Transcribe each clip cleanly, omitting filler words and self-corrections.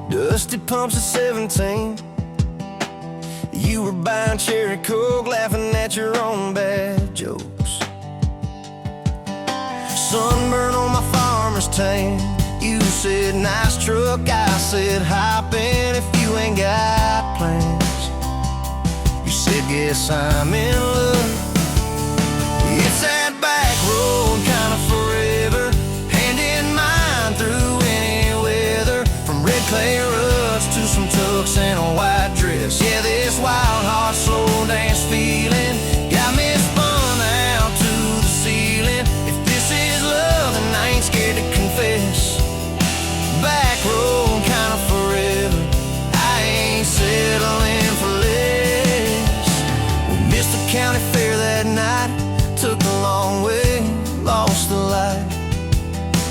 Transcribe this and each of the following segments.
Dusty pumps at 17. You were buying cherry coke, laughing at your own bad jokes. Sunburn on my farmer's tan. You said nice truck, I said hop in if you ain't got plans. You said guess I'm in love. It's that back road kind of forever, hand in mind through any weather. From red clay ruts to some tux and a white dress. Yeah, this wild heart slow dance feeling got me spun out to the ceiling. If this is love, then I ain't scared to confess. Back road kind of forever, I ain't settling for less. We missed the county fair that night, took the long way, lost the light.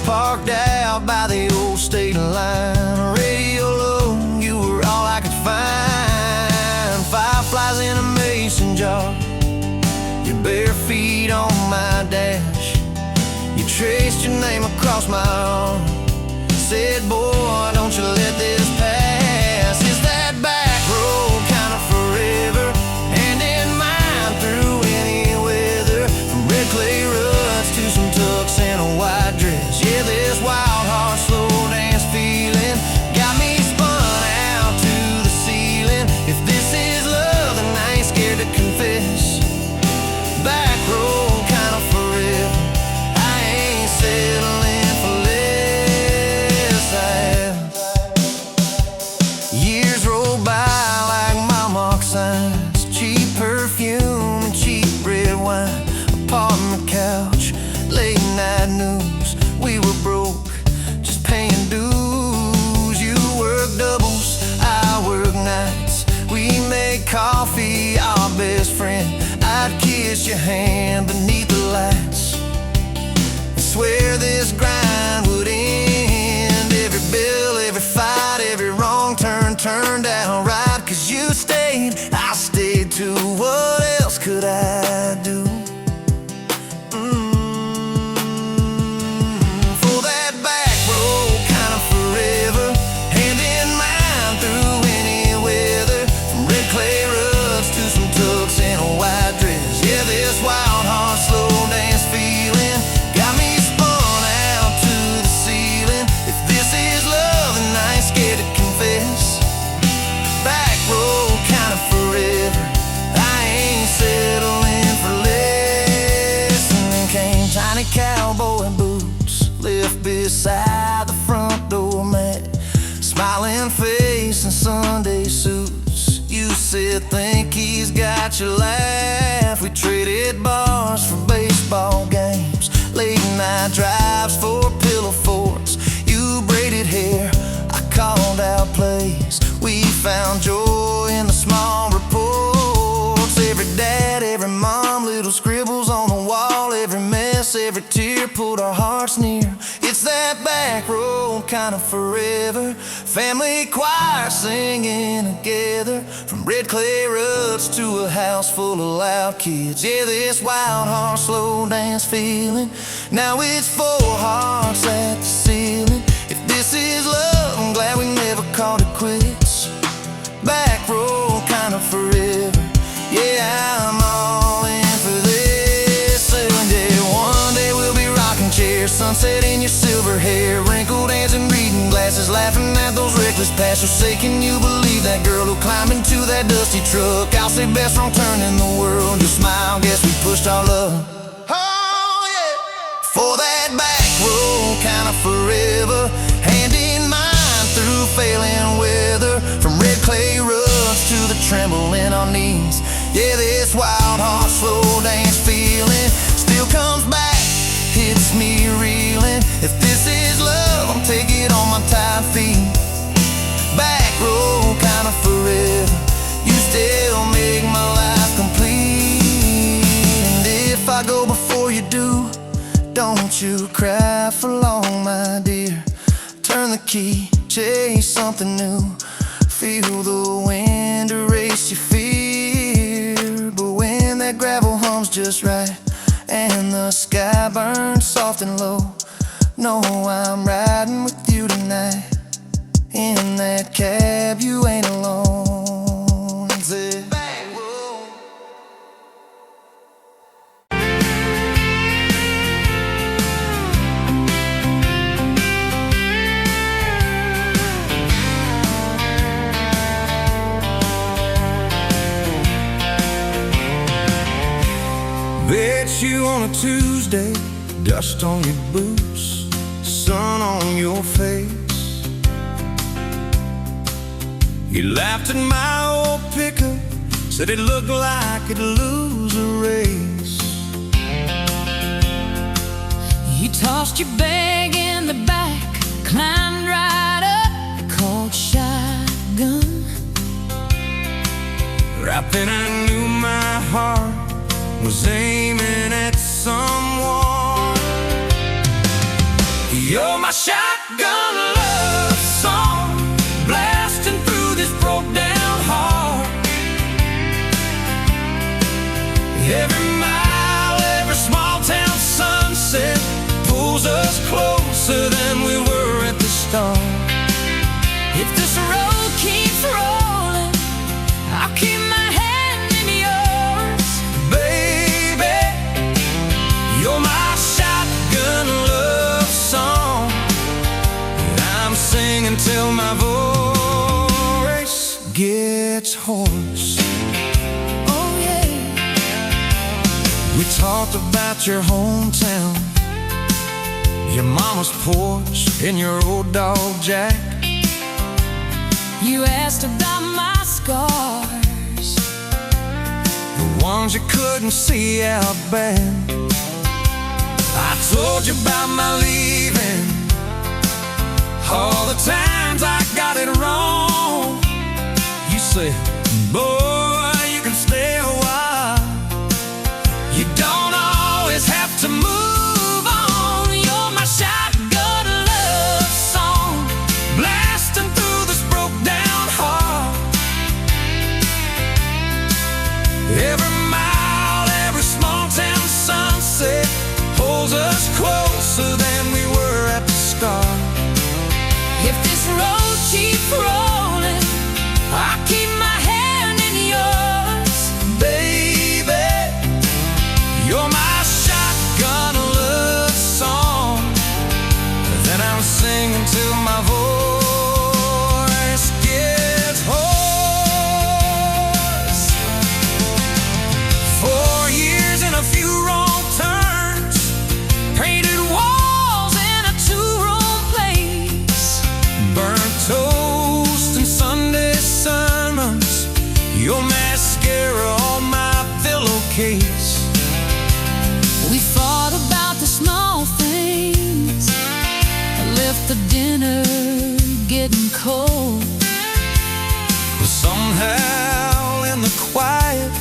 Parked out by the old state line, radio low, you were all I could find. Fireflies in a mason jar, your bare feet on my dash. You traced your name across my arm, said, boy, don't you let this pass. Is that back road kind of forever, hand in mind through any weather. From red clay ruts to some tux and a white dress. Yeah, this wild heart slow dance feeling got me spun out to the ceiling. If this is love, then I ain't scared to confess. Back road kind of forever, I ain't settling for less. Years roll by like mile mark signs, cheap perfume and cheap red wine, apartment couch, late night news. We were broke, just paying dues. You work doubles, I work nights. We made coffee our best friend. I'd kiss your hand beneath the lights, swear this grind would end. Every bill, every fight, every wrong turn turned out right. Cause you stayed, I stayed too. What else could I do? For that back road kind of forever, hand in mind through any weather. From red clay ruts to some tux and a white dress. Yeah, this wild heart slow dance feeling got me spun out to the ceiling. If this is love, then I ain't scared to confess. Back road kind of forever, I ain't settling for less. And then came tiny cowboy boots, left beside the front door mat, smiling face and Sunday suits. You said think he's got your laugh. We traded bars for baseball games, late night drives for pillow forts. You braided hair, I called out plays. We found joy in the small reports. Every dad, every mom, little scribbles on the wall. Every mess, every tear pulled our hearts near. It's that back road kind of forever, family choir singing together. From red clay ruts to a house full of loud kids. Yeah, this wild heart slow dance feeling, now it's four hearts at the ceiling. If this is love, I'm glad we never called it quits. Back road kind of forever, yeah, I'm all in for this. And yeah, one day we'll be rocking chairs, sunset in your silver hair, wrinkled hands and reading glasses, laughing at those reckless past. So say, can you believe that girl who climbed into that dusty truck? I'll say best wrong turn in the world. You smile, guess we pushed our love. Oh yeah, for that back road kind of forever, hand in mind through failing weather. From red clay ruts to the tremble in our knees. Yeah, this wild heart slow dance feeling still comes back, hits me reeling. If this is love, I'll take it on my tired feet. Back road kind of forever, you still make my life complete. And if I go before you do, don't you cry for long, my dear. Turn the key, chase something new, feel the wind erase your fear. But when that gravel hums just right and the sky burns soft and low, know I'm riding with you tonight in that that cab, you ain't alone. Said, Backroads. Bet you on a Tuesday, dust on your boots, sun on your face. You laughed at my old pickup, said it looked like it'd lose a race. You tossed your bag in the back, climbed right up, called shotgun. Right then I knew my heart was aiming at someone. You're my shotgun love song, blasting through this broke down heart. Every mile, every small town sunset pulls us closer than we were at the start. If this road keeps rolling, I'll keep my hand in yours. Baby, you're my shotgun love song, and I'm singing till my voice gets hoarse. Oh yeah. We talked about your hometown, your mama's porch, and your old dog Jack. You asked about my scars, The ones you couldn't see out back. I told you about my leaving, all the times I got it wrong. You said, boy, you can stay a while, you don't always have to move on. You're my shotgun love song, blasting through this broke down heart. Every mile, every small town sunset pulls us closer than we were at the start. if this road keeps rolling, I'll keep my hand in yours. Baby, you're my shotgun love song that I'm singing till my voice gets hoarse. 4 years and a few wrong turns, painted walls in a two-room place, burnt toast and Sunday sermons, your mascara on my pillowcase. We fought about the small things, left the dinner getting cold. But somehow in the quiet,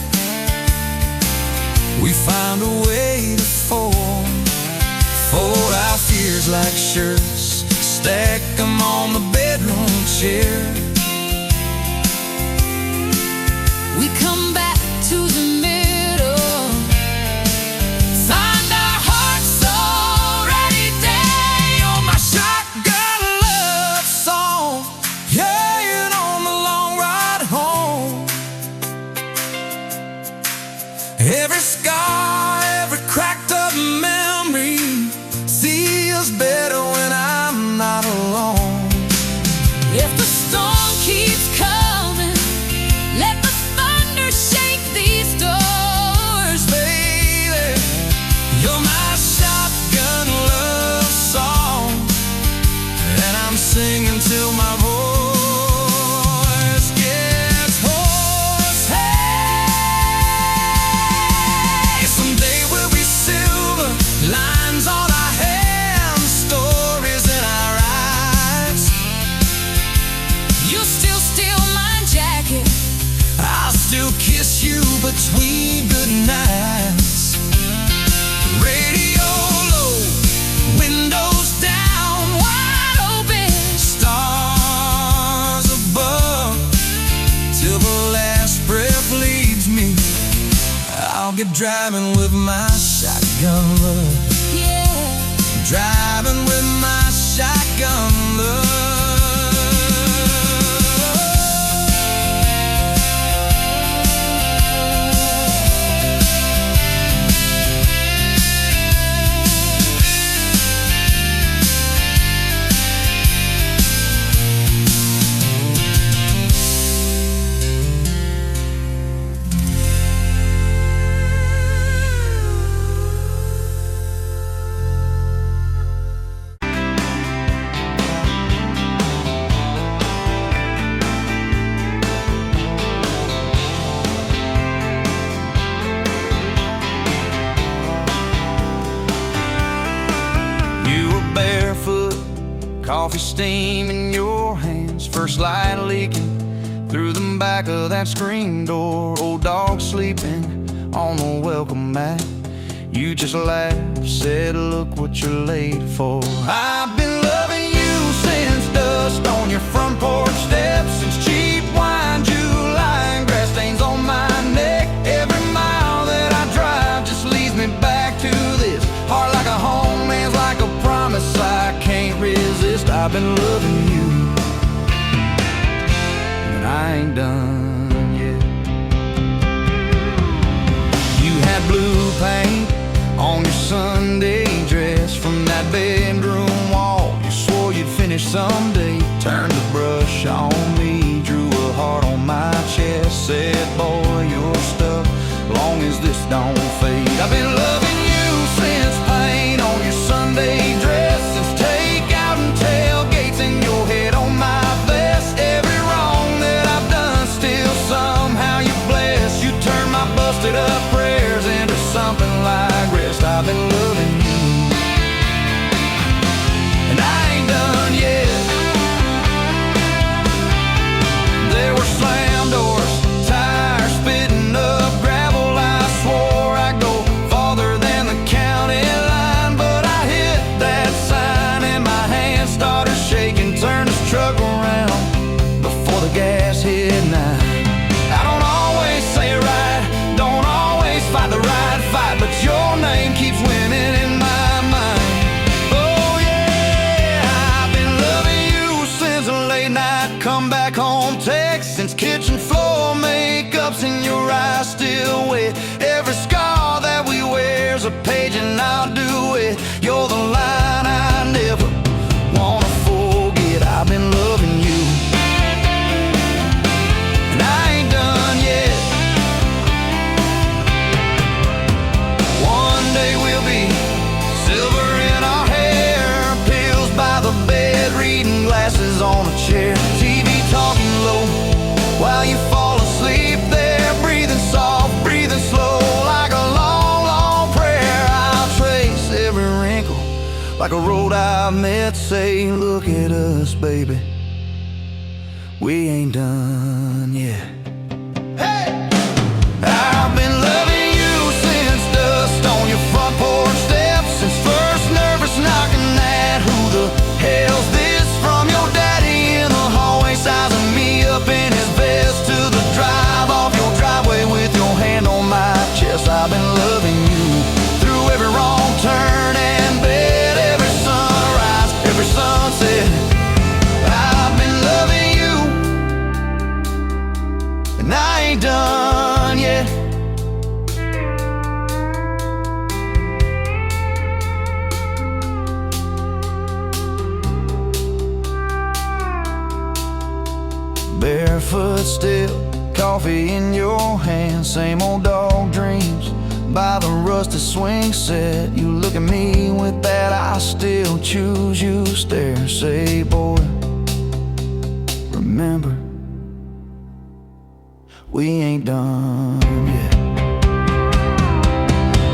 we found a way to fold our fears like shirts, stack them on the bedroom chair. We come back to the middle, find our hearts already dead. You're my shotgun love song, yeah, and on the long ride home. Every scar, every cracked up memory feels better when I'm not alone. If the storm keeps coming, let the thunder shake these doors. Baby, you're my shotgun love song, and I'm singing till my voice gets hoarse. Hey, someday we'll be silver, lines on our hands, stories in our eyes. You still steal my jacket, I'll still kiss you between good nights. Radio low, windows down, wide open. stars above, till the last breath leaves me. I'll get driving with my shotgun love, Yeah, driving with my shotgun love. coffee steam in your hands, first light leaking through the back of that screen door. Old dog sleeping on the welcome mat. You just laughed, said, look what you're late for. I've been loving you since dust on your front porch steps, since cheap wine, July, and grass stains on my neck. Every mile that I drive just leads me back to this. Heart like a home, hands like a promise I can't resist. I've been loving you, and I ain't done yet. You had blue paint on your Sunday dress from that bedroom wall. You swore you'd finish someday. Turned the brush on me, drew a heart on my chest, said, boy, you're stuck long as this don't fade. I've been loving you since paint on your Sunday dress, since takeout and tailgates in your head on my vest. Every wrong that I've done, still somehow you bless. You turn my busted up prayers into something like rest. I've been loving you, and I ain't done yet. There were slam doors, tires spitting up gravel. I swore I'd go farther than the county line, but I hit that sign and my hand started shaking. Turned this truck around before the gas hit 9. I don't always say it right, don't always fight the right fight, but your name keeps winning in my mind. Oh yeah, I've been loving you since a late night come back home text, since kitchen floor makeup's in your eyes still wet. Every scar that we wear's a page and I'll do it. You're the line I never wanna forget. I've been loving you, and I ain't done yet. One day we'll be silver in our hair, pills by the bed, reading glasses on a chair, TV talking low while you fall asleep there, breathing soft, breathing slow, like a long, long prayer. I'll trace every wrinkle like a road I've met. Say, look at us, baby, we ain't done yet. Hey! I've been loving you since dust on your front porch steps, since first nervous knocking at who the hell's this, from your daddy in the hallway sizing me up in his vest, to the drive off your driveway with your hand on my chest. I've been loving you through every wrong turn and bed, every sunrise, every sunset. I've been loving you, and I ain't done yet. Barefoot still, coffee in your hand, same old dog dreams by the rusted swing set. You look at me with that I still choose you stare. Say, boy, remember, we ain't done yet.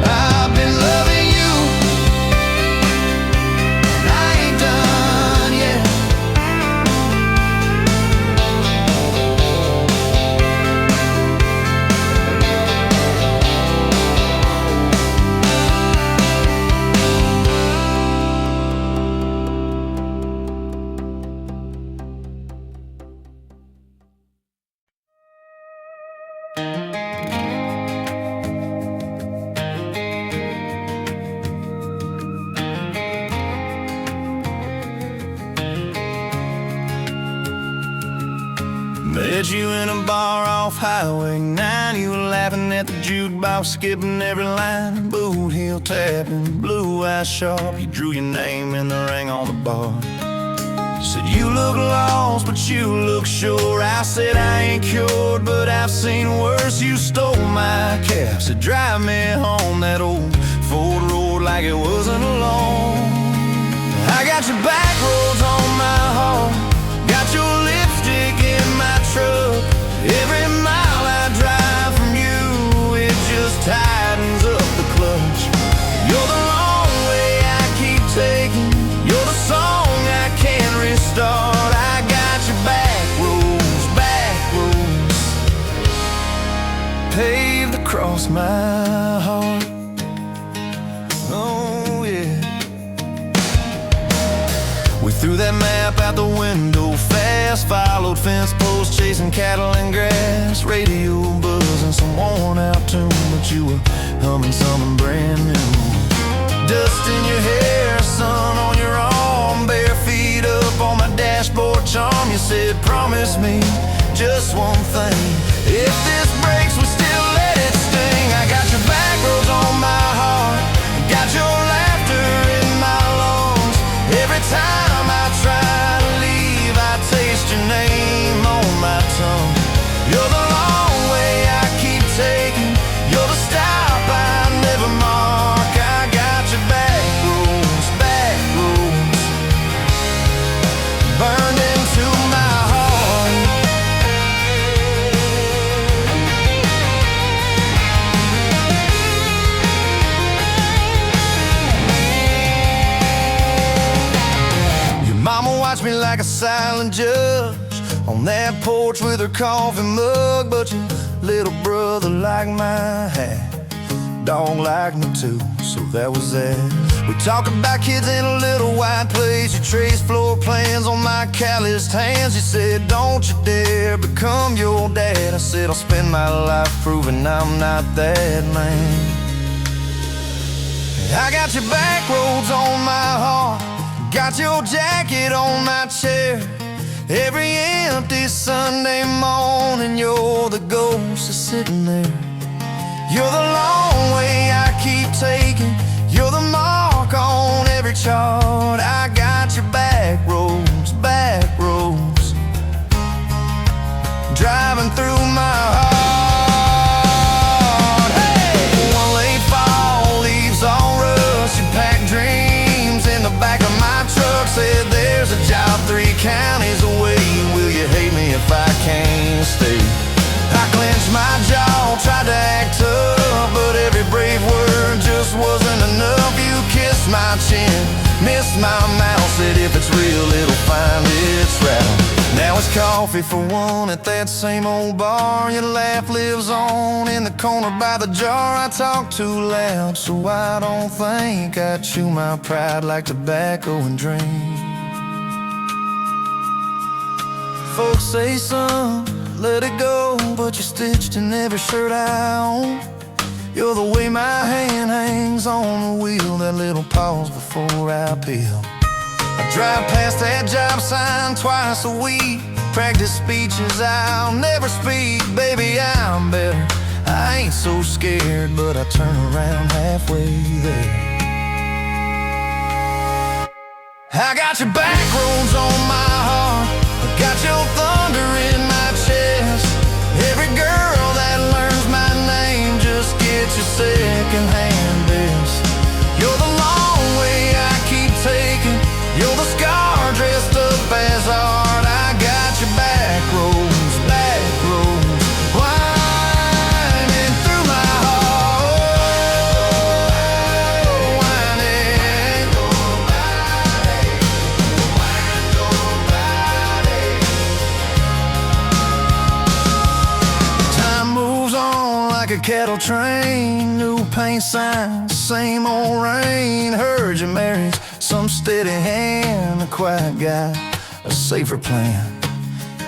I've been loving you, and I ain't done yet. Met you in a bar off Highway 9. You were laughing at the jukebox, skipping every line. Boot heel tapping, blue eyes sharp. You drew your name in the ring on the bar. Said you look lost, but you look sure. I said I ain't cured, but I've seen worse. You stole my cab, said drive me home. That old Ford road like it wasn't alone. I got your back roads on my heart, got your lipstick in my truck. Every mile I drive from you, it just tightens up the clutch. You're the long way I keep taking, you're the song I can't resist. across my heart. Oh yeah. We threw that map out the window fast, followed fence posts, chasing cattle and grass, radio buzzing some worn out tune, but you were humming something brand new. Dust in your hair, sun on your arm, bare feet up on my dashboard charm. You said, promise me just one thing, if this breaks, we still let it sting. I got your back roads on my heart, got your laughter in my lungs. Every time I try to leave, I taste your name on my tongue. You're the long way I keep taking, you're the stop I never mark. I got your back roads, burned into my heart. Your mama watched me like a silent judge on that porch with her coffee mug, but your little brother liked my hat, dog liked me too, so that was that. We talk about kids in a little white place, you traced floor plans on my calloused hands. You said, don't you dare become your dad. I said, I'll spend my life proving I'm not that man. I got your back roads on my heart, got your jacket on my chair. Every empty Sunday morning, you're the ghost that's sitting there. You're the long way I keep taking, you're the mark on every chart. I got your back roads, driving through my heart. Hey! One late fall, leaves all rust, you pack dreams in the back of my truck. Said there's a job 3 counties away, will you hate me if I can't stay? I clenched my jaw, tried to act tough, but every brave word just wasn't enough. You kissed my chin, missed my mouth, said if it's real, it'll find its route. Now it's coffee for one at that same old bar. Your laugh lives on in the corner by the jar. I talk too loud, so I don't think I chew my pride like tobacco and drink. Folks say, son, let it go, but you're stitched in every shirt I own. You're the way my hand hangs on the wheel, that little pause before I peel. I drive past that job sign twice a week, practice speeches I'll never speak. Baby, I'm better, I ain't so scared, but I turn around halfway there. I got your back roads on my heart, I got your thunder in my chest. Every girl that learns my name just gets your second-hand best. You're the long way I keep taking, you're the scar dressed up as art. I got your back roads, winding through my heart, winding. Time moves on like a cattle train, new paint signs, same old rain. Heard you married some steady hand, a quiet guy, a safer plan.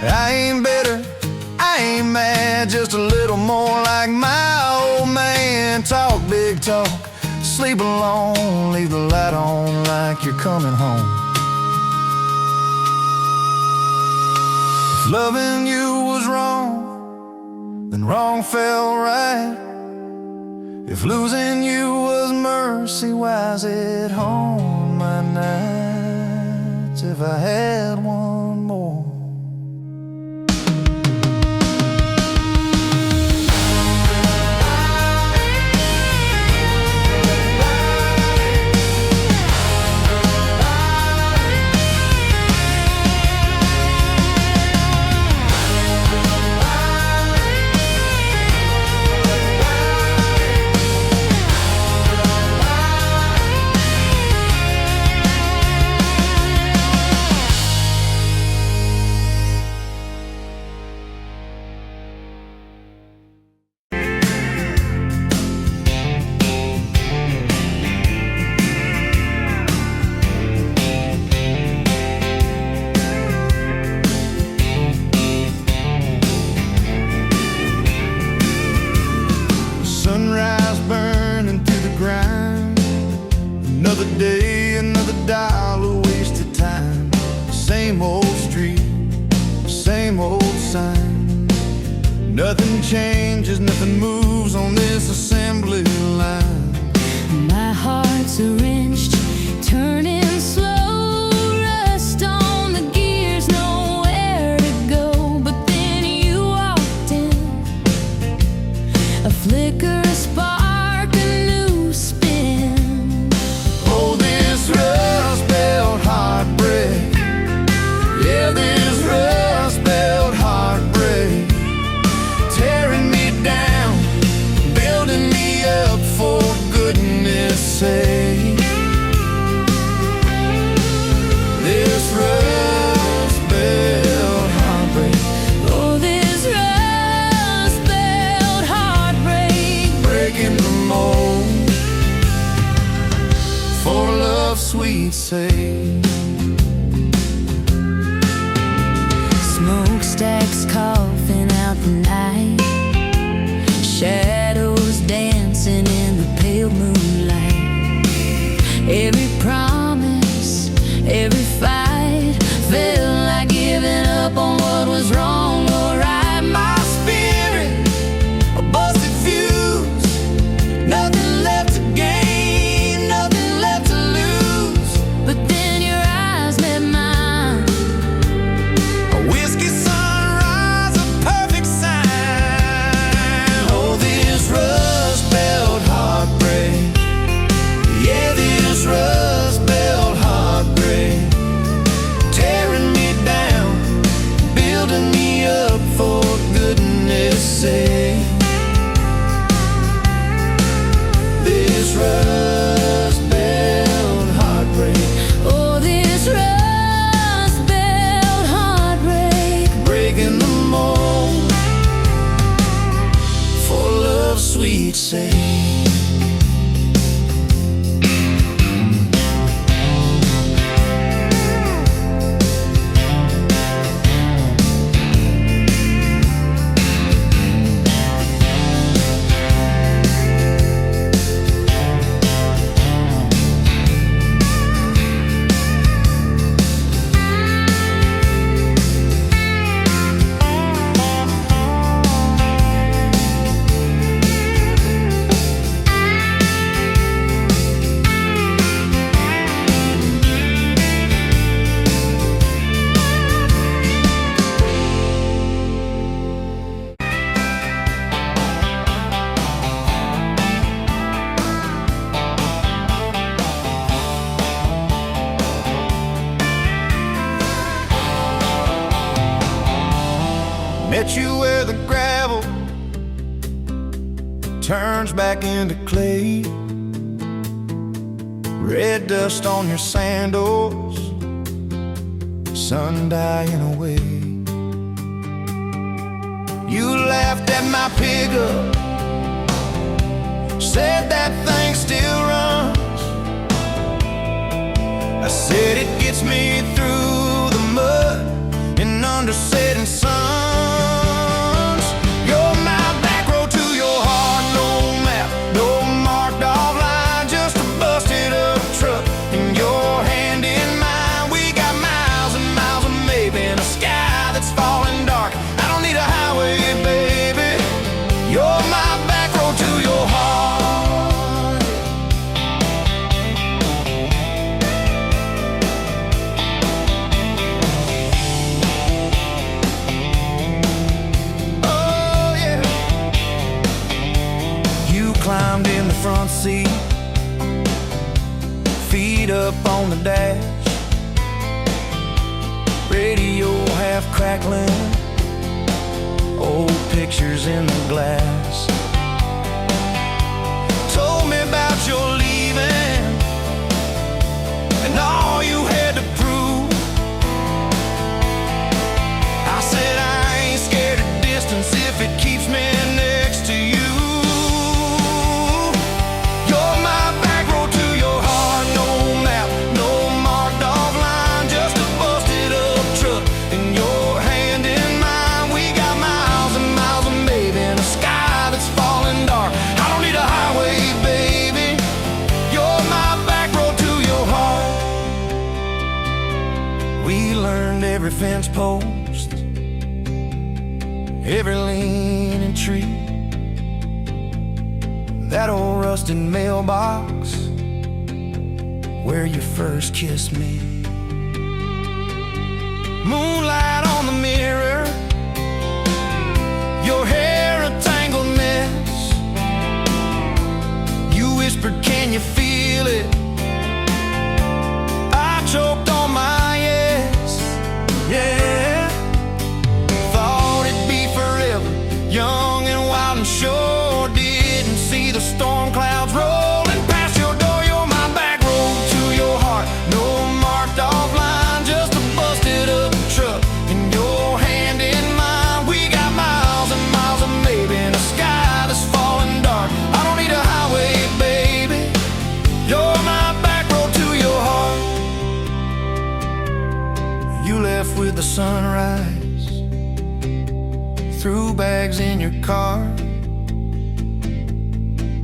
I ain't bitter, I ain't mad, just a little more like my old man. Talk big talk, sleep alone, leave the light on like you're coming home. If loving you was wrong, then wrong felt right. If losing you was mercy, why's it haunt my nights? If I had one more. same old sign. Nothing changes, nothing moves on this assembly line. My heart's a wrenched, turning slow, rust on the gears, nowhere to go. But then you walked in, a flicker, a spark, a new spin. Oh, this rust belt heartbreak, yeah, this rust belt heartbreak, tearing me down, building me up, for goodness sake. This rust belt heartbreak, Oh, this rust belt heartbreak, breaking the mold, for love's sweet sake. smokestacks coughing out the night, shadows dancing in the pale moonlight. Every promise, every fight felt like giving up on what was wrong or right. My spirit, a busted fuse, nothing left to gain, nothing left to lose. But then your eyes met mine, A whiskey sunrise, a perfect sign. Oh, this rust belt heartbreak, yeah, this rust belt heartbreak, tearing me down, building me up, for goodness sake. This rust belt heartbreak, oh, this rust belt heartbreak, breaking the mold, for love's sweet sake. Met you where the gravel turns back into clay, red dust on your sandals, sun dying away. You laughed at my pickup, said that thing still runs. I said it gets me through the mud and under setting suns. You're my back road to your heart, no map, no marked off line, just a busted up truck and your hand in mine. We got miles and miles of maybe in a sky that's falling dark. I don't need a highway, baby. You're my back road to your heart. Oh yeah. You climbed in the front seat, feet up on the dash, radio half crackling, old pictures in the glass. Told me about your leaving and all you had to prove. I said I ain't scared of distance if it keeps me next to you. You're my back road to your heart, no map, no marked off line, just a busted up truck and your hand in mine. We got miles and miles of maybe in a sky that's falling dark. I don't need a highway, baby. You're my back road to your heart. We learned every fence post, every leaning tree, that old rusted mailbox where you first kissed me. Moonlight on the mirror, your hair a tangled mess. You whispered, can you feel it? I choked on my yes, yeah. Thought it'd be forever, young and wild and sure. Didn't see the storm clouds rolling past your door. You're my back road to your heart, no marked off line, just a busted up truck in your hand in mine. We got miles and miles of maybe in a sky that's falling dark. I don't need a highway, baby, you're my back road to your heart. You left with the sunrise, threw bags in your car,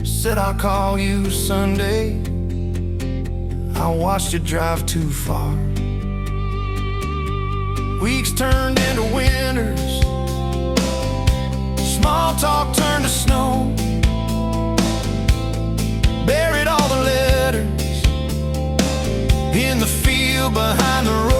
said I'll call you Sunday. I watched you drive too far. Weeks turned into winters, small talk turned to snow. Buried all the letters in the field behind the road.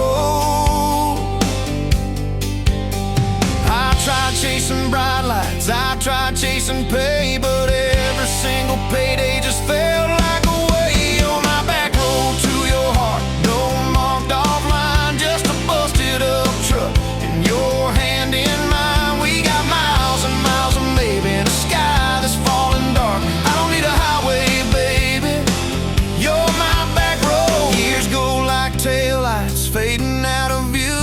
I tried chasing bright lights, I tried chasing pay, but every single payday just felt like a way. On my back road to your heart, no marked off line, just a busted up truck in your hand in mine. We got miles and miles of maybe in a sky that's falling dark. I don't need a highway, baby, you're my back road. Years go like taillights fading out of view.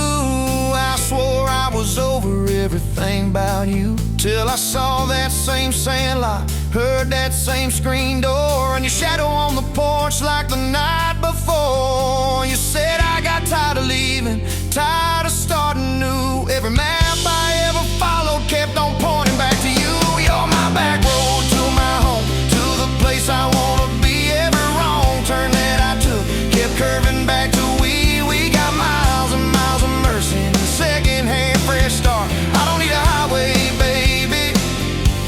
I swore I was over everything about you, till I saw that same sandlot, heard that same screen door, and your shadow on the porch like the night before. You said I got tired of leaving, tired of starting new. Every map I ever followed kept on pointing back to you. You're my back road to my home, to the place I wanna be. Every wrong turn that I took kept curving back to we got miles and miles of mercy and second-hand fresh start. I don't need a highway, baby,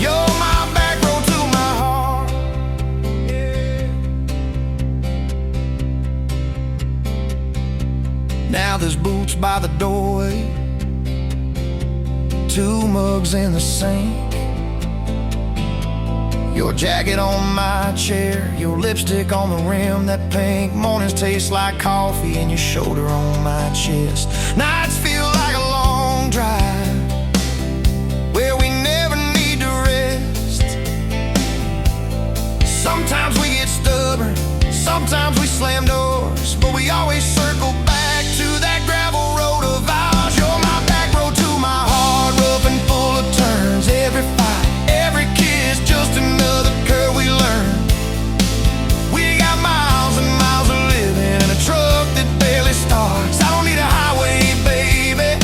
you're my back road to my heart, yeah. Now there's boots by the doorway, two mugs in the sink, your jacket on my chair, your lipstick on the rim, that pink. Mornings taste like coffee and your shoulder on my chest. Nights feel like a long drive where we never need to rest. Sometimes we get stubborn, sometimes we slam doors, but we always circle back to that gravel road of ours. You're my back road to my heart, rough and full of turns. Every fight, every kiss, just another curve we learn. We got miles and miles of living in a truck that barely starts. I don't need a highway, baby,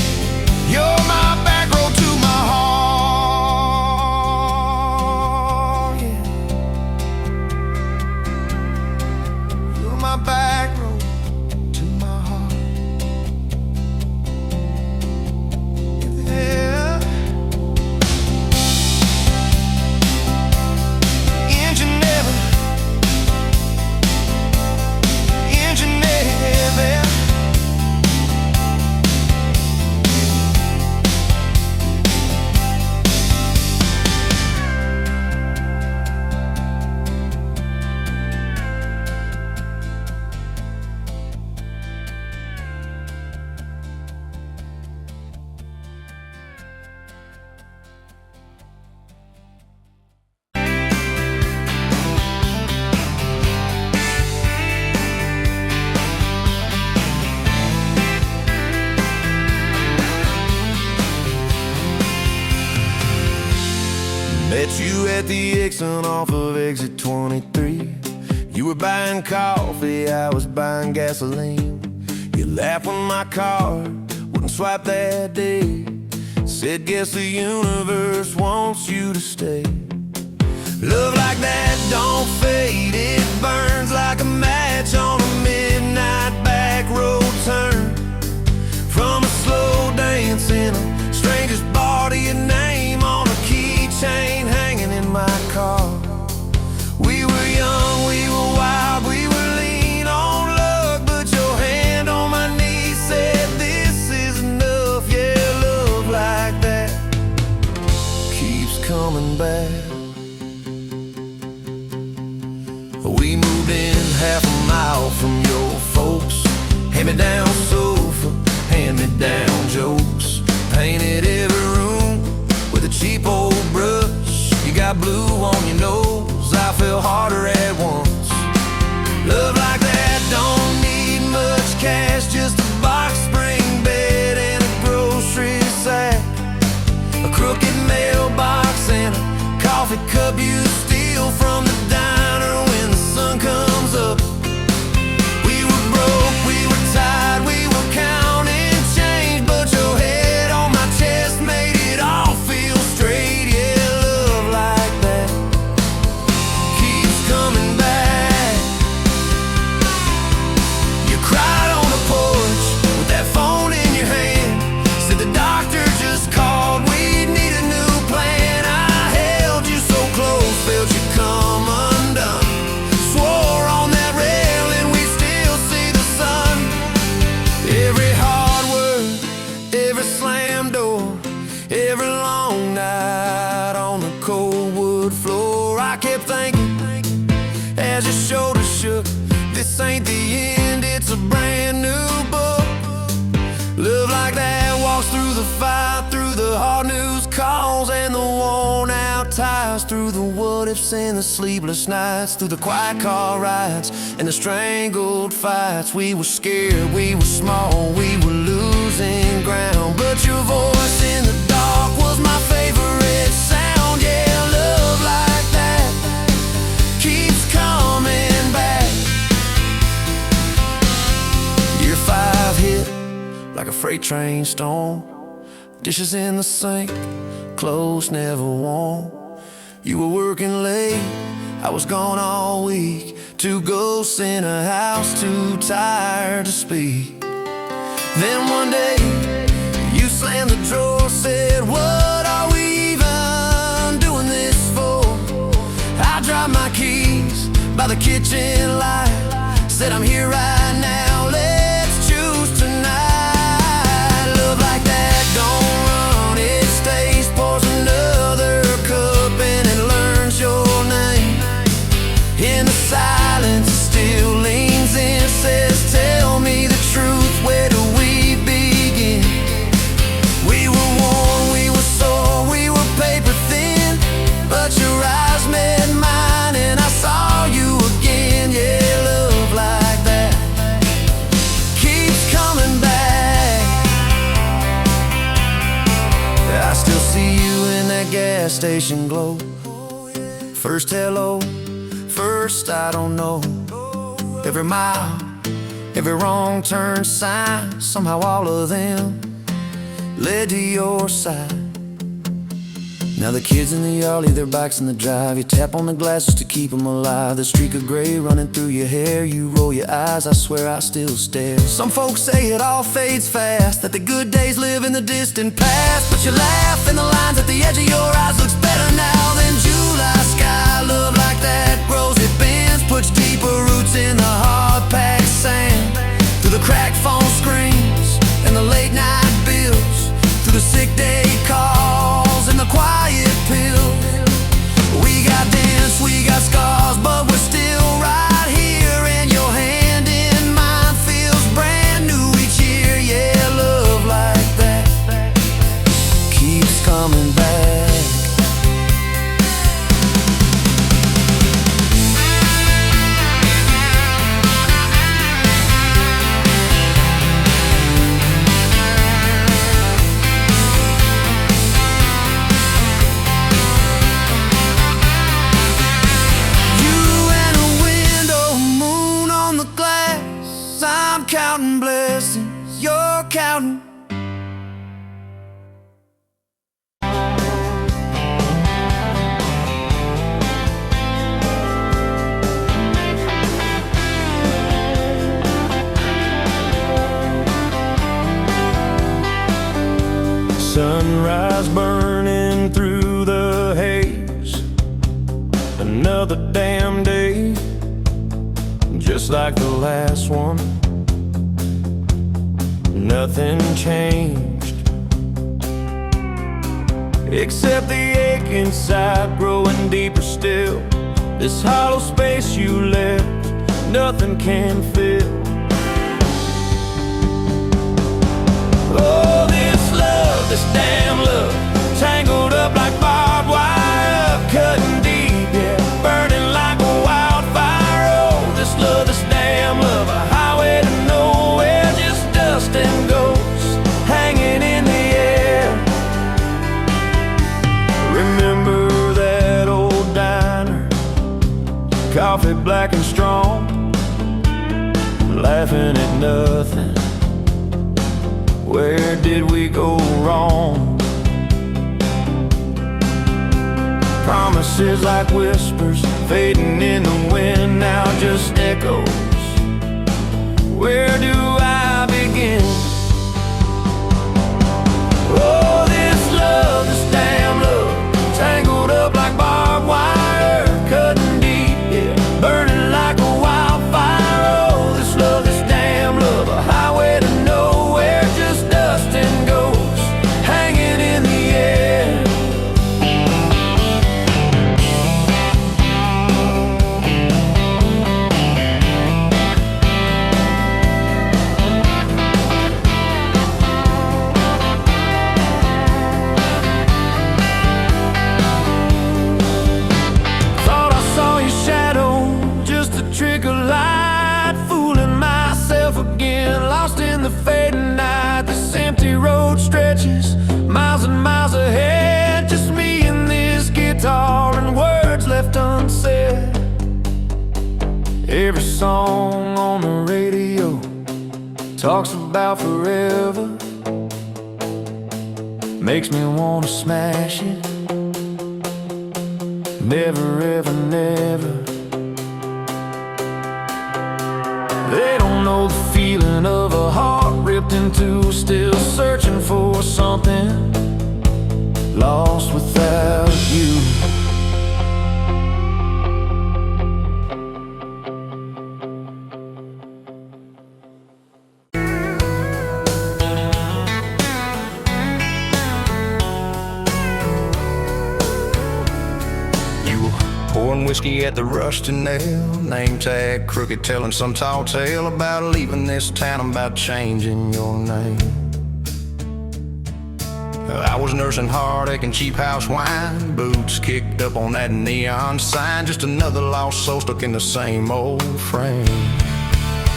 you're my back road to my heart, yeah. You're my back road to my heart, yeah. Engine never, engine never. Met you at the exit off of exit 23. You were buying coffee, I was buying gasoline. You laughed when my card wouldn't swipe that day. Said, guess the universe wants you to stay. Love like that don't fade, it burns like a match on a midnight back road turn. From a slow dance in a stranger's bar to your name. We moved in half a mile from your folks. Hand-me-down sofa, hand-me-down jokes. Painted every room with a cheap old brush. You got blue on your nose, I fell harder at once. Love like that don't need much cash, just a box spring bed and a grocery sack, a crooked mailbox and a coffee cup you steal from the diner when the sun comes up. We were broke, we were tired, we were counting change, but your head on my chest made it all feel straight. Yeah, love like that keeps coming back. You cried on the porch with that phone in your hand, said the doctor just called, we need a new plan. I held you so close, felt you come undone, swore on that railing we still see the sun. Every hard word, every slam door, every long night on the cold wood floor, I kept thinking as your shoulders shook, this ain't the end, it's a brand new book. Love like that walks through the fight, through the hard news calls and the worn out tires, through the what ifs and the sleepless nights, through the quiet car rides and the strangled fights. We were scared, we were small, we were losing ground, but your voice in the dark was my favorite sound. Yeah, love like that keeps coming back. Year 5 hit like a freight train storm, dishes in the sink, clothes never warm. You were working late, I was gone all week, 2 ghosts in a house too tired to speak. Then one day you slammed the drawer, said what are we even doing this for? I dropped my keys by the kitchen light, said I'm here right now, let's choose tonight. Love like that don't run, it stays, pours another cup and it learns your name. In the silence it still leans in, says tell me the truth, where do we begin? We were worn, we were sore, we were paper thin, but your eyes met mine and I saw you again. Yeah, love like that keeps coming back. I still see you in that gas station glow, first hello, first I don't know. Every mile, every wrong turn sign, somehow all of them led to your side. Now the kids in the yard leave their bikes in the drive, you tap on the glasses to keep them alive. The streak of gray running through your hair, you roll your eyes, I swear I still stare. Some folks say it all fades fast, that the good days live in the distant past, but you laugh and the lines at the edge of your eyes looks better now than July sky. Love like that grows, it bends, puts deeper roots in the hard-packed sand, through the cracked phone screens and the late night bills, through the sick day calls and the quiet pills. We got dents, we got scars, but we're still right here, and your hand in mine feels brand new each year. Yeah, love like that keeps coming back. Counting blessings, you're counting. Sunrise burning through the haze, another damn day, just like the last one. Nothing changed. except the ache inside growing deeper still. This hollow space you left, nothing can fill. Oh, this love, this damn love, tangled up like barbed wire, cutting deep, yeah, burning like a wildfire. Oh, this love, this damn love, a highway to nowhere, just dust and ghosts hanging in the air. Remember that old diner, coffee black and strong, laughing at nothing. Where did we go wrong? Promises like whispers fading in the wind, now just echoes. Where do I begin? Oh, this love, this damn love, tangled up like barbed wire, cutting deep, yeah, burning like a wildfire. Oh, this love, this damn love, a highway to nowhere, just dust and ghosts hanging in the air. Thought I saw your shadow, just a trick of light, fooling myself again, lost in the fading night. This empty road stretches miles and miles ahead, just me and this guitar and words left unsaid. Every song on the radio talks about forever, makes me wanna smash it. Never ever never. They don't know the feeling of a heart ripped in two, still searching for something, lost without you. Pouring whiskey at the rusty nail, name tag crooked, telling some tall tale about leaving this town, about changing your name. I was nursing heartache and cheap house wine, boots kicked up on that neon sign, just another lost soul stuck in the same old frame.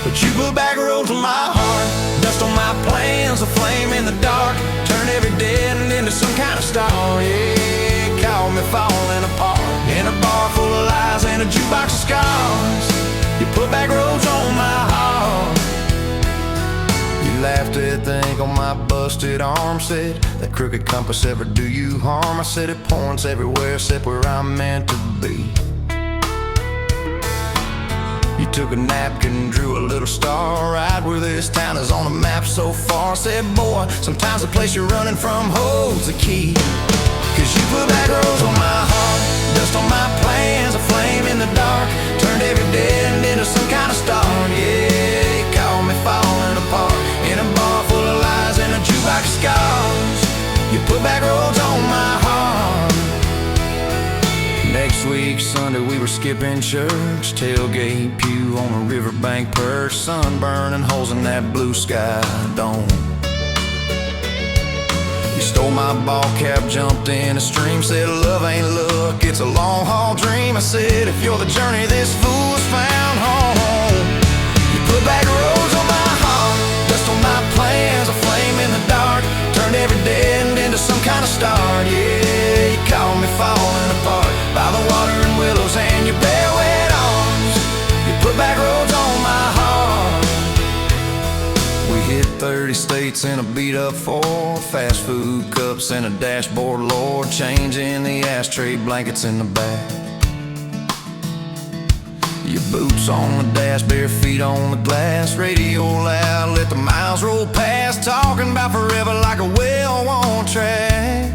But you put Backroads on my heart, dust on my plans, a flame in the dark, turn every dead end into some kind of star. Yeah, call me falling apart in a bar full of lies and a jukebox of scars. You put Backroads on my heart. You laughed at the ink on my busted arm, said that crooked compass ever do you harm. I said it points everywhere except where I'm meant to be. You took a napkin and drew a little star right where this town is on the map so far. I said, boy, sometimes the place you're running from holds the key. Cause you put Backroads on my heart, dust on my plans, a flame in the dark, turned every dead end into some kind of star. Yeah, you called me falling apart in a bar full of lies and a jukebox of scars. You put Backroads on my heart. Next week, Sunday, we were skipping church, tailgate pew on a riverbank perch, sun burning holes in that blue sky dome. You stole my ball cap, jumped in a stream, said love ain't luck, it's a long haul dream. I said if you're the journey, this fool's found home. You put Backroads on my heart, dust on my plans, a flame in the dark, turned every dead end into some kind of star. Yeah, you called me falling apart by the water and willows and your bare wet arms. You put Backroads on my heart. We hit 30 states in a beat-up Ford, fast food cups and a dashboard, Lord, changing the ashtray blankets in the back. Your boots on the dash, bare feet on the glass, radio loud, let the miles roll past, talking about forever like a well-worn track.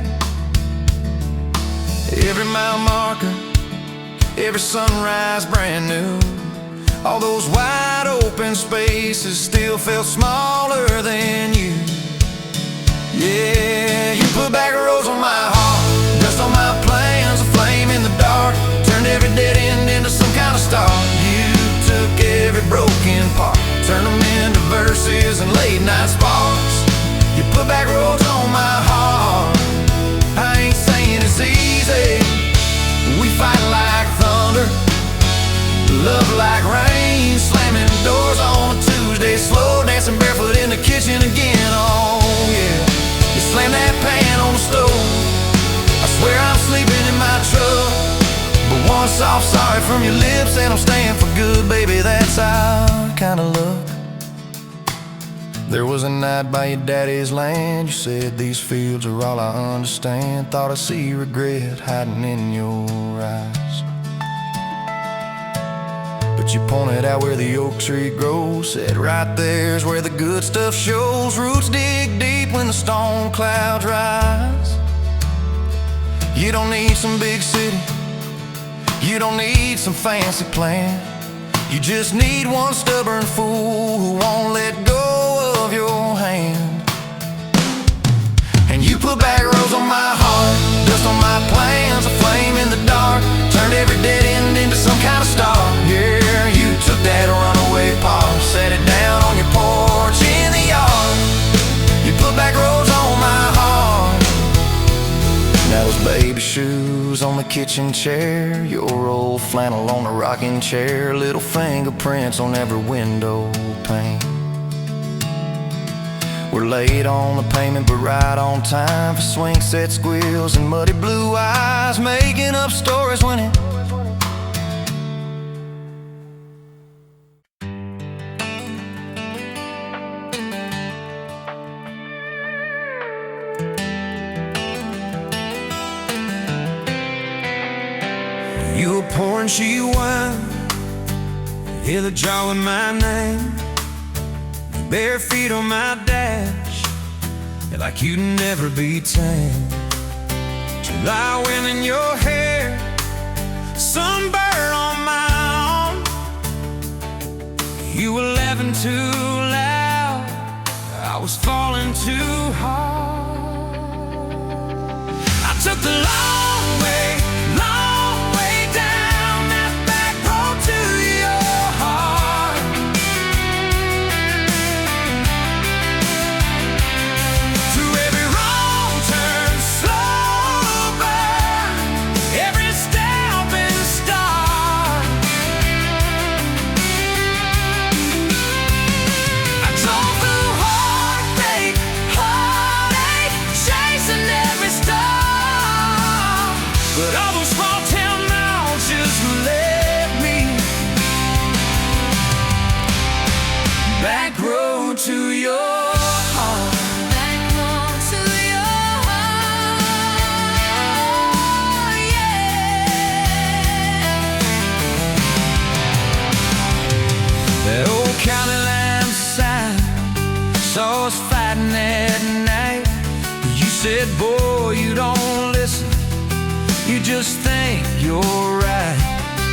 Every mile marker, every sunrise brand new, all those wide open spaces still felt smaller than you. Yeah, you put Backroads on my heart, late night sparks. You put Backroads on my heart. I ain't saying it's easy. We fight like thunder, love like rain, slamming doors on a Tuesday, slow dancing barefoot in the kitchen again. Oh yeah, you slam that pan on the stove. I swear I'm sleeping in my truck, but one soft sorry from your lips and I'm staying for good, baby. That's our kind of love. There was a night by your daddy's land. You said these fields are all I understand. Thought I see regret hiding in your eyes, but you pointed out where the oak tree grows. Said right there's where the good stuff shows. Roots dig deep when the storm clouds rise. You don't need some big city, you don't need some fancy plan. You just need one stubborn fool who won't let go of your hand. And you put Backroads on my heart, dust on my plans, a flame in the dark. Turned every dead end into some kind of star. Yeah, you took that runaway paw, set it down on your porch in the yard. You put Backroads on my heart. Now those baby shoes on the kitchen chair, your old flannel on the rocking chair, little fingerprints on every window pane. We're late on the payment but right on time for swing set squeals and muddy blue eyes, making up stories when it You were pouring cheap wine, hear the jar with my name, bare feet on my dash, like you'd never be tamed. July wind in your hair, sunburn on my arm. You were laughing too loud, I was falling too hard. I took the long way down that back road to your heart. Through every wrong turn, slow burn, every step and start. I drove through heartbreak, heartache, chasing every star. But all those small town miles just led me back road to your heart. Back road to your heart, yeah. That old county line sign saw us fighting that night. You said, boy, you don't listen, you just think you're right.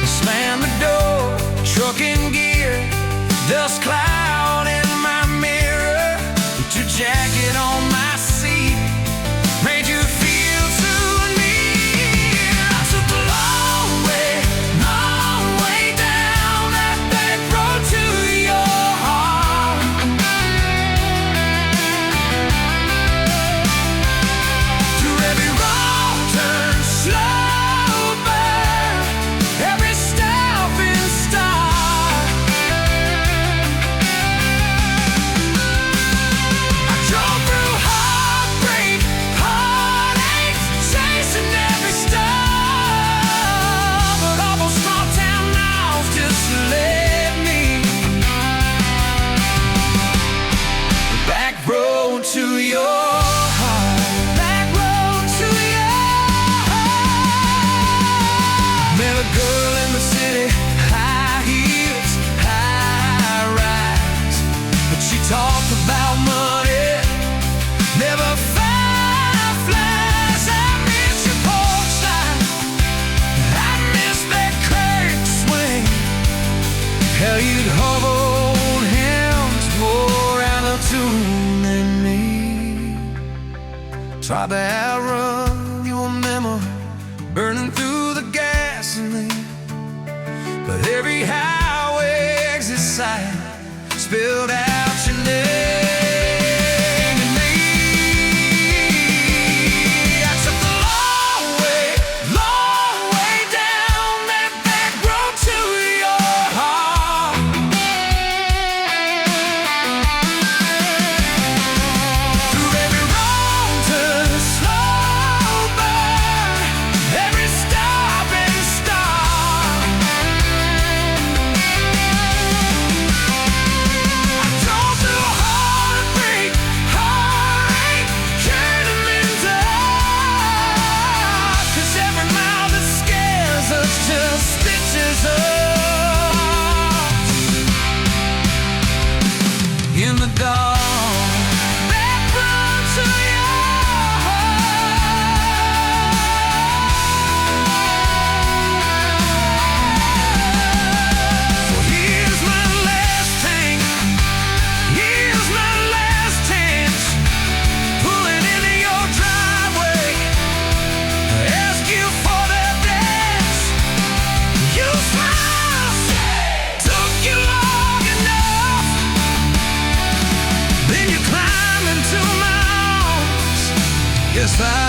I slammed the door, truck in gear, dust cloud in my mirror. Put your jacket on my seat, made you feel too near. I took the long way down that back road to your heart. Through every wrong turn, slow burn, every step and start. I drove through heartbreak, heartache, chasing every star. But all those small town miles just led me back road to your heart. Back road to your heart. Met a girl in the city, high heels, high rise, but she talked about money, never fireflies. I miss your porch light, I miss that curtain swing, how you'd hold hands more out of tune than me. Tried to outrun your memory, burning through the gasoline, but every highway exit sign spilled out your name.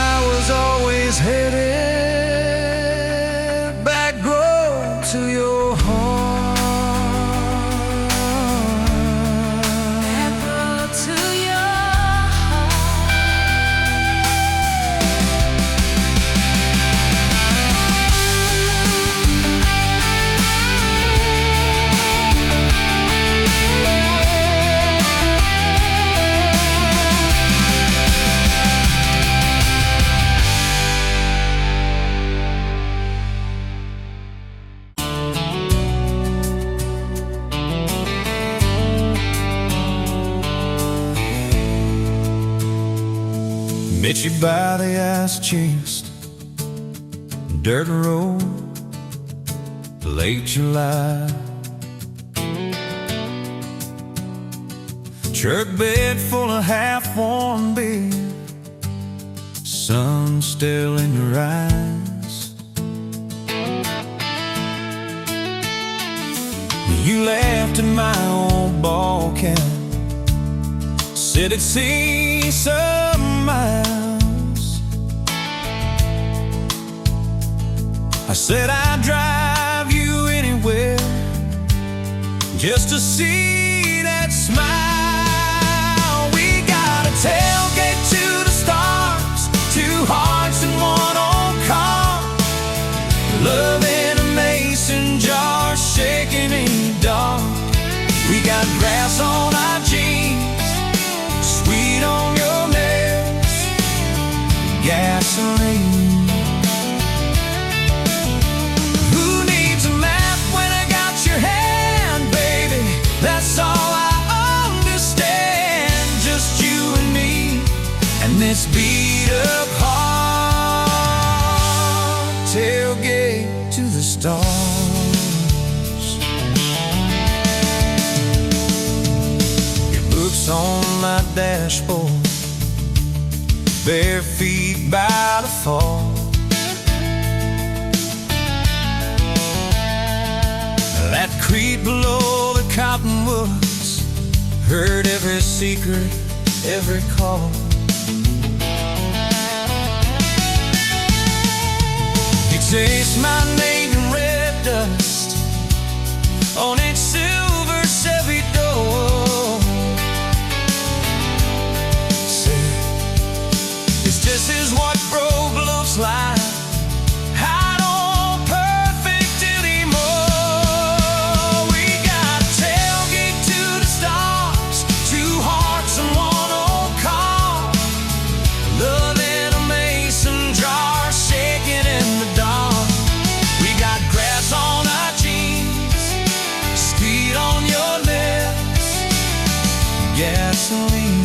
I was always headed back road to your heart. Back road to your heart. Met you by the ice chest, dirt road, late July. Truck bed full of half-warm beer, sun still in your eyes. You laughed at my old ball cap, said it'd see some miles. I said I'd drive you anywhere just to see that smile. We got a tailgate to the stars, two hearts in one old car, love in a mason jar, shaking in the dark. We got grass on our jeans, sweet on your lips, gasoline. Who needs a map when I got your hand, baby? That's all I understand. Just you and me and this beat up heart, tailgate to the stars. On my dashboard, bare feet by the fall. That creek below the cottonwoods, heard every secret, every call. He tastes my name in red dust on its silver Chevy door. This is what broke looks like. I don't perfect anymore. We got a tailgate to the stars, two hearts and one old car, love in a mason jar, shaking in the dark. We got grass on our jeans, speed on your lips, gasoline.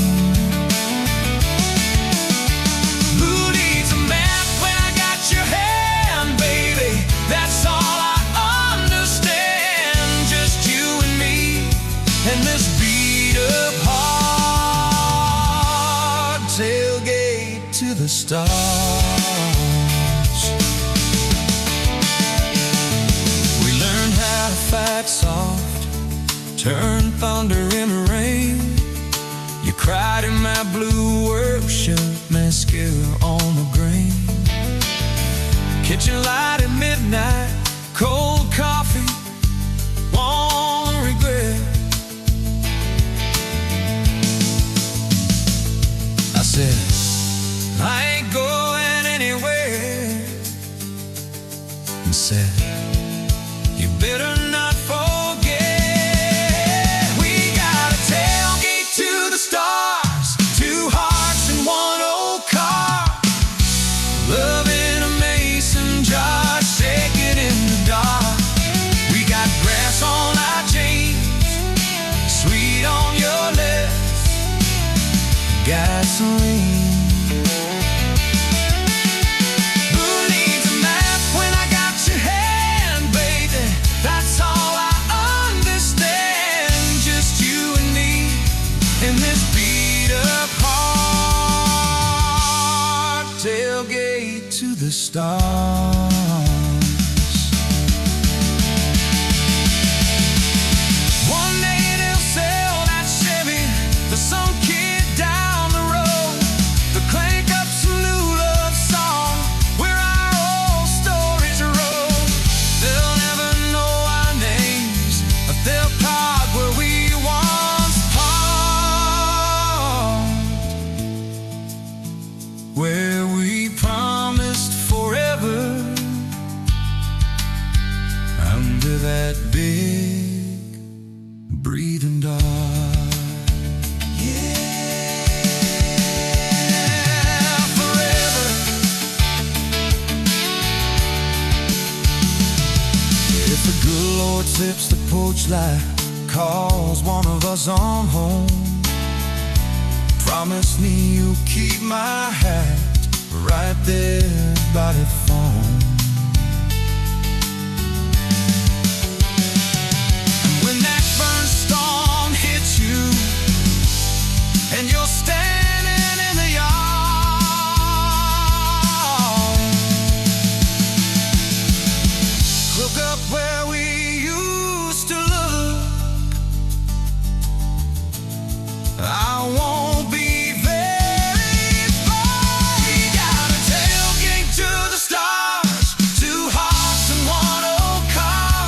That's all I understand. Just you and me and this beat up heart, tailgate to the stars. We learned how to fight soft, turn thunder into rain. You cried in my blue workshop, mascara on the grain. Kitchen light at midnight, cold coffee, won't regret. I said, I ain't going anywhere. And said, you better not forget. We got a tailgate to the stars, two hearts in one old car, love in a mason jar, shaking in the dark. We got grass on our jeans, sweet on your lips, gasoline. Who needs a map when I got your hand, baby? That's all I understand. Just you and me in this beat up heart, tailgate to the stars. One day they'll sell that Chevy to some kid down the road. They'll crank up some new love the good Lord sips the porch light, calls one of us on home. Promise me you'll keep my hat right there by the phone. When that burn storm hits you and you're standing in the yard, look up where we used to look. I won't be very far. We got a tailgate to the stars, two hearts and one old car.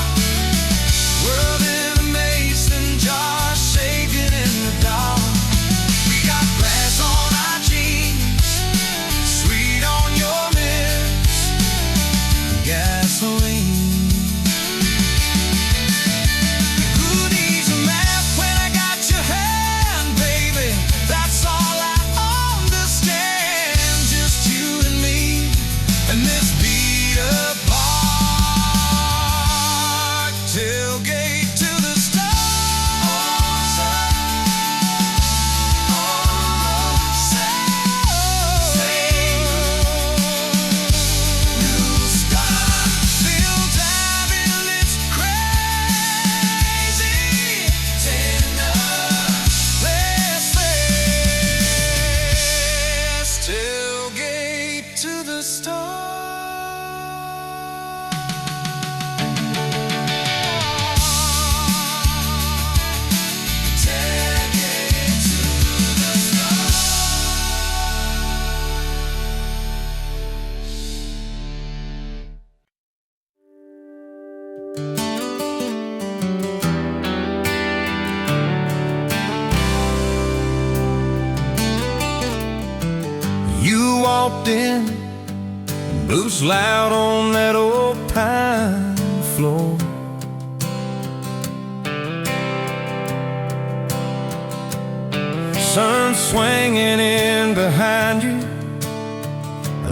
World in a mason jar, shaking in the dark. We got glass on our jeans, sweet on your lips, gasoline. Who needs a map when I got your hand, baby? That's all I understand. Just you and me and this beat up heart. Tailgate to the stars. New start. Feel diving, it's crazy. Tender, let's tailgate to the stars. Tailgate to the stars. You walked in, boots loud on that old pine floor. Sun swinging in behind you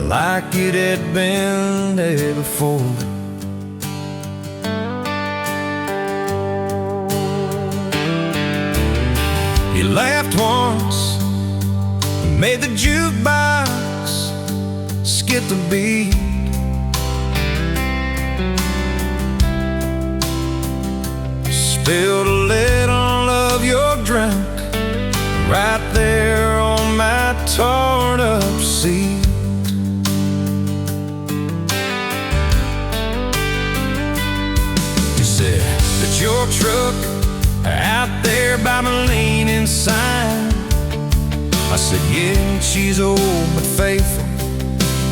like it had been there before. You laughed once, made the jukebox skip the beat. Spilled a little of your drink right there on my torn up seat. You said that your truck out there by my leaning sign. I said, yeah, she's old but faithful,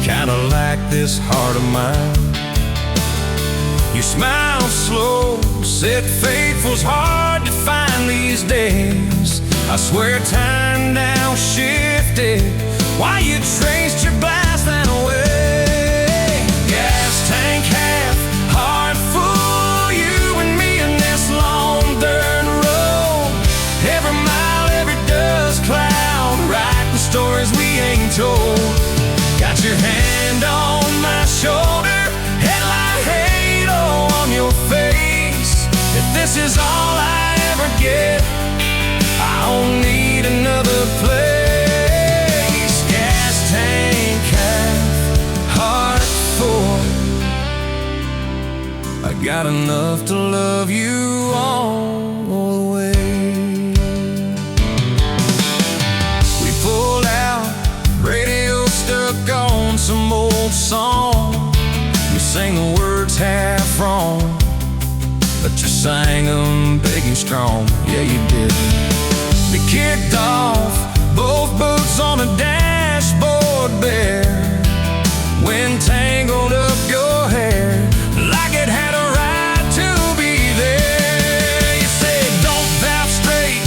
kinda like this heart of mine. You smiled slow, said faithful's hard to find these days. I swear time now shifted while you traced your blast that away. Gas tank half, heart full, you and me in this long dirt road. Every mile, every dust cloud, writing stories we ain't told. Got your hand on my shoulder, headlight halo on your face. If this is all I ever get, I don't need another place. Gas tank half, heart full. I got enough to love you all the way. We pulled out, radio stuck on some old song. You sang the words half wrong, but you sang them big and strong. Yeah, you did. We kicked off, both boots on the dashboard bare. Wind tangled up your hair like it had a right to be there. You said, don't valve straight,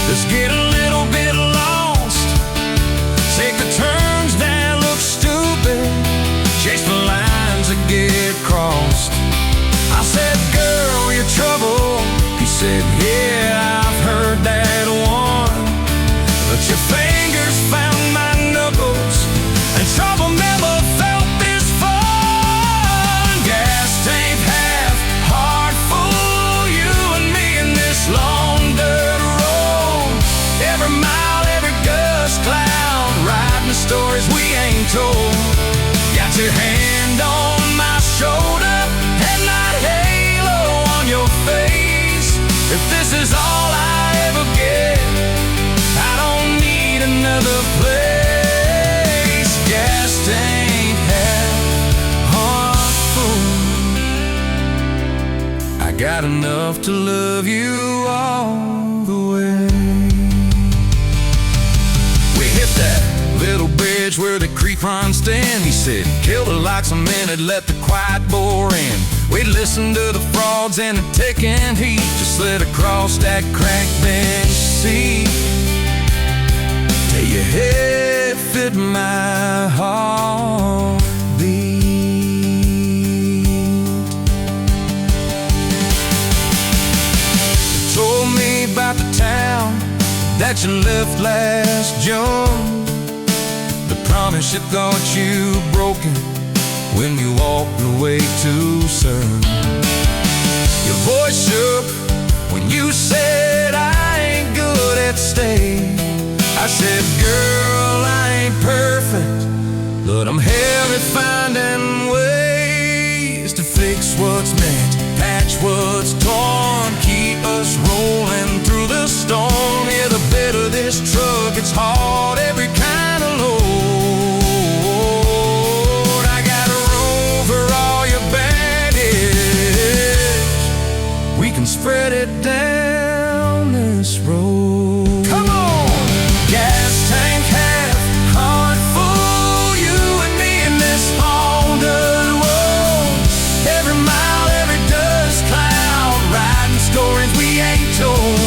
let's get a little bit lost. Take the turns that look stupid, chase the lines that get crossed. I said, girl, you're trouble. He said, yeah, I've heard that one. But your fingers found my knuckles told. Got your hand on my shoulder, headlight halo on your face. If this is all I ever get, I don't need another place. Gas tank half heart full. I got enough to love you all the way. We hit that little bridge where the creek runs in. He said, kill the lights a minute, let the quiet bore in. We'd listen to the frogs and the ticking heat, just slid across that crack bench seat till your head fit my heartbeat. You told me about the town that you left last June, the promise you thought you broken when you walked away too soon. Your voice shook when you said I ain't good at staying. I said, girl, I ain't perfect, but I'm hell at finding ways to fix what's meant, patch what's torn, keep us rolling through the storm. Yeah, the bed of this truck, it's hard, every kind of load. I got room for all your baggage. We can spread it down this road. Come on! Gas tank half heart full, you and me in this haunted world. Every mile, every dust cloud, riding stories we ain't told.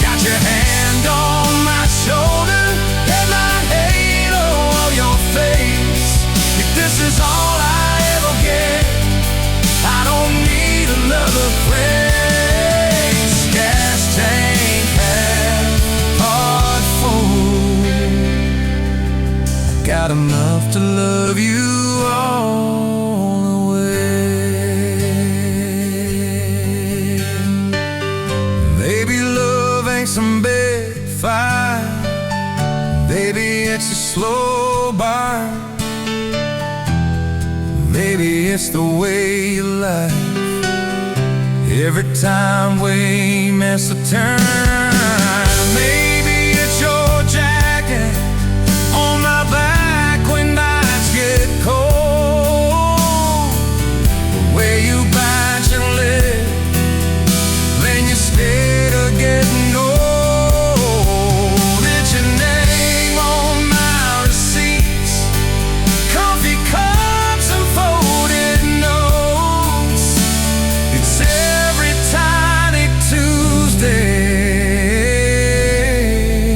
Got your hand on my shoulder, headlight halo on your face. If this is all I ever get, I don't need another place. Gas tank half heart full. Got enough to love you all the way. Maybe love ain't some big fight, maybe it's a slow burn, maybe it's the way you life. Every time we miss a turn, maybe it's your jacket on my back when nights get cold, the way you bite your lip, then you stay to getting old. It's your name on my receipts, coffee cups and folded notes. It's every tiny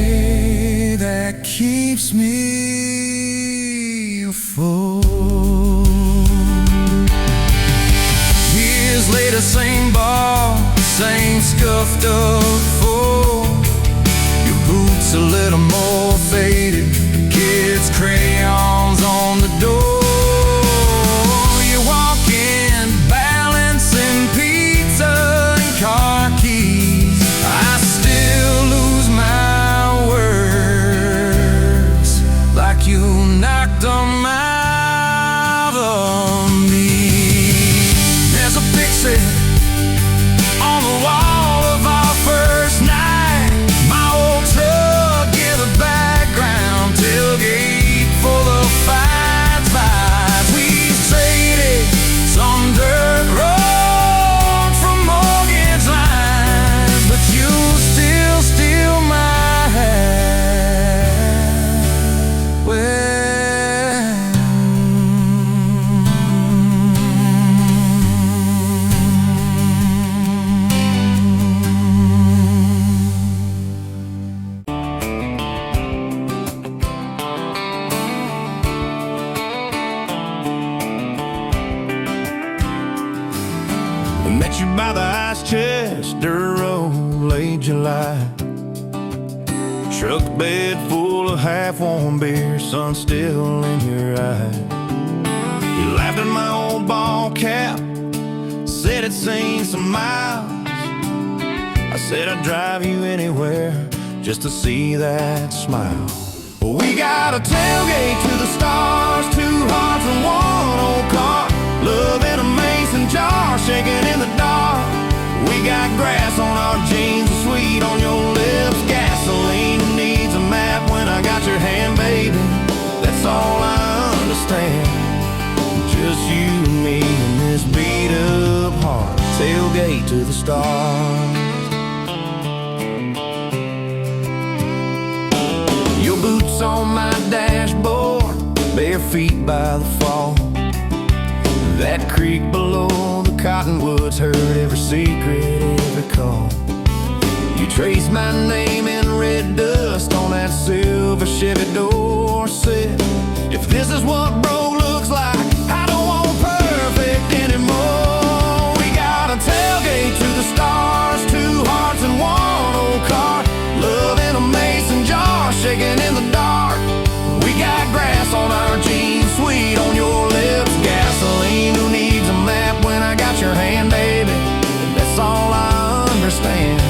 Tuesday that keeps me afloat. Years later, same bar, same scuffed up floor. Your boots a little more faded, kids' crayons on the door. You walk in, balancing pizza and car keys. I still lose my words, like you knocked them out of me. There's a picture on the wall of our first night. My old truck in the background, tailgate full of fights, vibes. We traded some dirt road from mortgage lines, but you still steal my heart. Well, I met you by the ice chest, dirt road, late July. Truck bed full of half-warm beer, sun still in your eye. You laughed at my old ball cap, said it's seen some miles. I said I'd drive you anywhere just to see that smile. We got a tailgate to the stars. understand. Just you and me and this beat up heart. Tailgate to the stars. Your boots on my dashboard, bare feet by the fall. That creek below the cottonwoods heard every secret, every call. You traced my name in red dust on that silver Chevy door set. If this is what broke looks like, I don't want perfect anymore. We got a tailgate to the stars, two hearts and one old car. Love in a mason jar, shaking in the dark. We got grass on our jeans, sweet on your lips, gasoline. Who needs a map when I got your hand, baby? That's all I understand.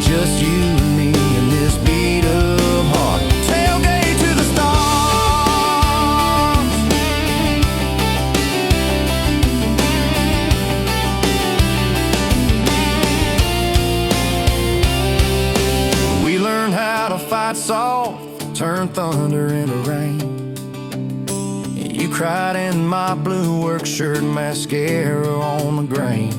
Just you and me and this beat up heart. Tailgate to the stars. We learned how to fight soft, turn thunder into rain. You cried in my blue work shirt, mascara on the grain.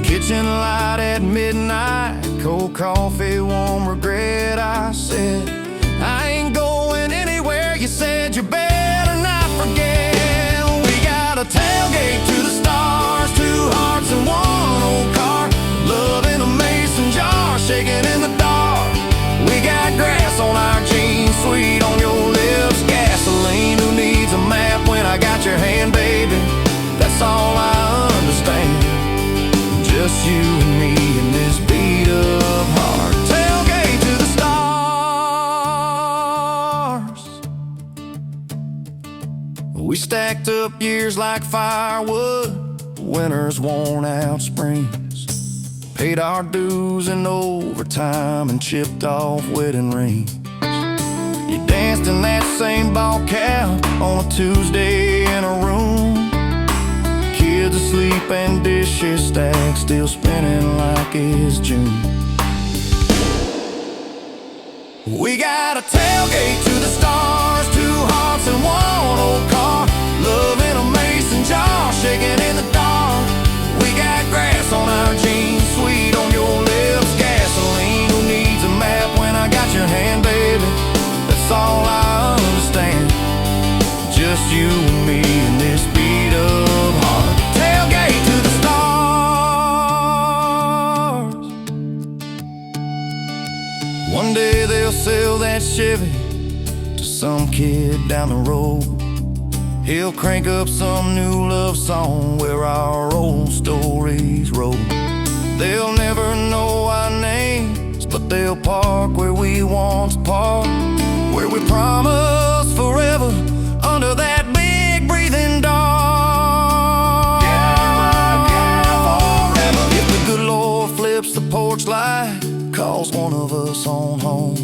Kitchen light at midnight, cold coffee, warm regret. I said, I ain't going anywhere. You said you better not forget. We got a tailgate to the stars, two hearts and one old car. Love in a mason jar, shaking in the dark. We got grass on our jeans, sweet on your lips, gasoline. Who needs a map when I got your hand, baby? That's all I understand. Just you and me and this beat up heart. Tailgate to the stars. We stacked up years like firewood, winters worn out springs. Paid our dues in overtime and chipped off wedding rings. You danced in that same ball cap on a Tuesday in a room. Kids asleep and dishes stacked, still spinning like it's June. We got a tailgate to the stars, two hearts and one old car. Love in a mason jar, shaking in the dark. We got grass on our jeans, sweet on your lips, gasoline. Who needs a map when I got your hand, baby? That's all I understand. Just you and me and this beat up heart. Tailgate to the stars. One day they'll sell that Chevy to some kid down the road. He'll crank up some new love song where our old stories roll. They'll never know our names, but they'll park where we once parked, where we promised forever under that big breathing dog. Yeah, forever. If the good Lord flips the porch light, calls one of us on home,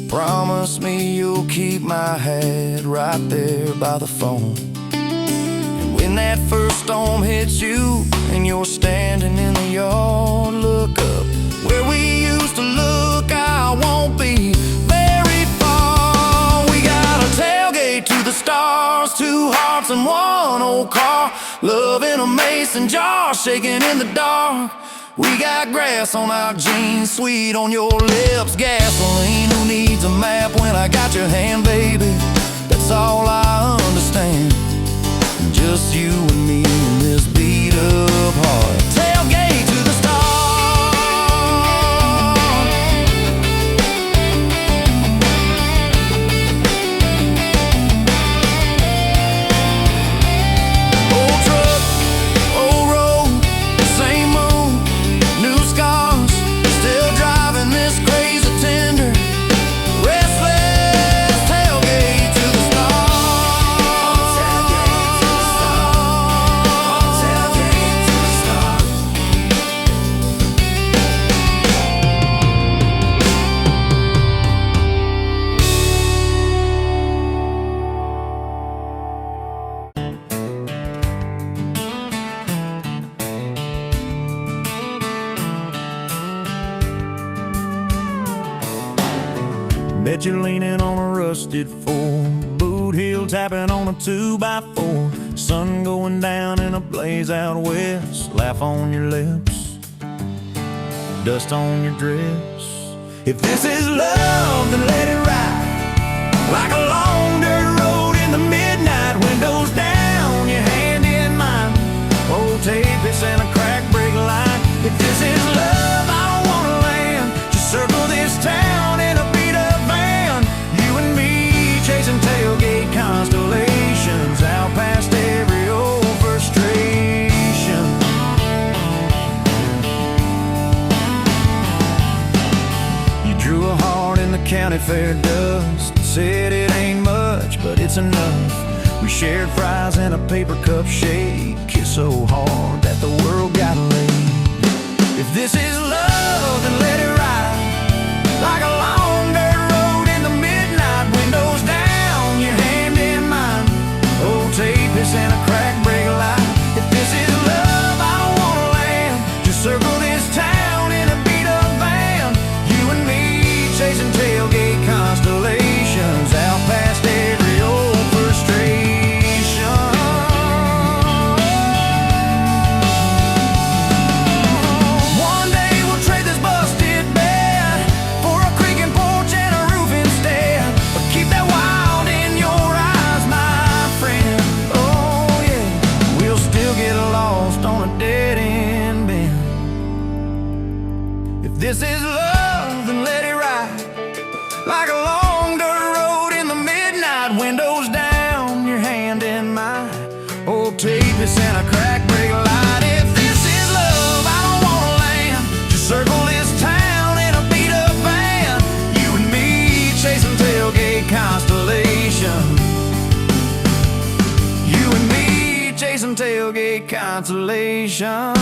promise me you'll keep my hat right there by the phone. And when that first storm hits you and you're standing in the yard, look up where we used to look. I won't be very far. We got a tailgate to the stars, two hearts and one old car. Love in a mason jar, shaking in the dark. We got grass on our jeans, sweet on your lips, gasoline. Who needs a map when I got your hand, baby? That's all I understand. Just you and me and this beat up heart. Tailgate to the stars. Old truck, old road, same moon, new scars, still driving this crazy tender, restless. Tailgate to the stars. Tailgate to the stars. Tailgate to the stars. Bet you're leaning on a rusted Ford, boot-heel tapping on a 2x4. Sun going down in a blaze out west. Laugh on your lips, dust on your dress. If this is love, then let it ride like a long dirt road in the midnight. Windows down, your hand in mine. Old tapeits and a crack brake line. If this is love, I don't wanna land. Just circle this town in a beat-up van. You and me chasing tailgate constellations out past every old frustration. You drew a heart in the county fair dust. Said it ain't much, but it's enough. We shared fries and a paper cup shake. Kissed so hard that the world got laid. If this is love, then let it ride like a long dirt road in the midnight. Windows down, your hand in mine. Old tapeits and a crack brake light. If this is love, I don't wanna land. Just circle this town in a beat-up van. You and me chasing tailgate constellations out past every old frustration. One day we'll trade this busted bed for a creaking porch and a roof instead. But keep that wild in your eyes, my friend. Oh yeah, we'll still get lost on a dead-end bend. If this is love, then let it ride like a long dirt road in the midnight. Windows down, your hand in mine. Old tapeits and a crack brake light. If this is love, I don't wanna land. Just circle this town in a beat-up van. You and me chasing tailgate constellation. You and me chasing tailgate constellation.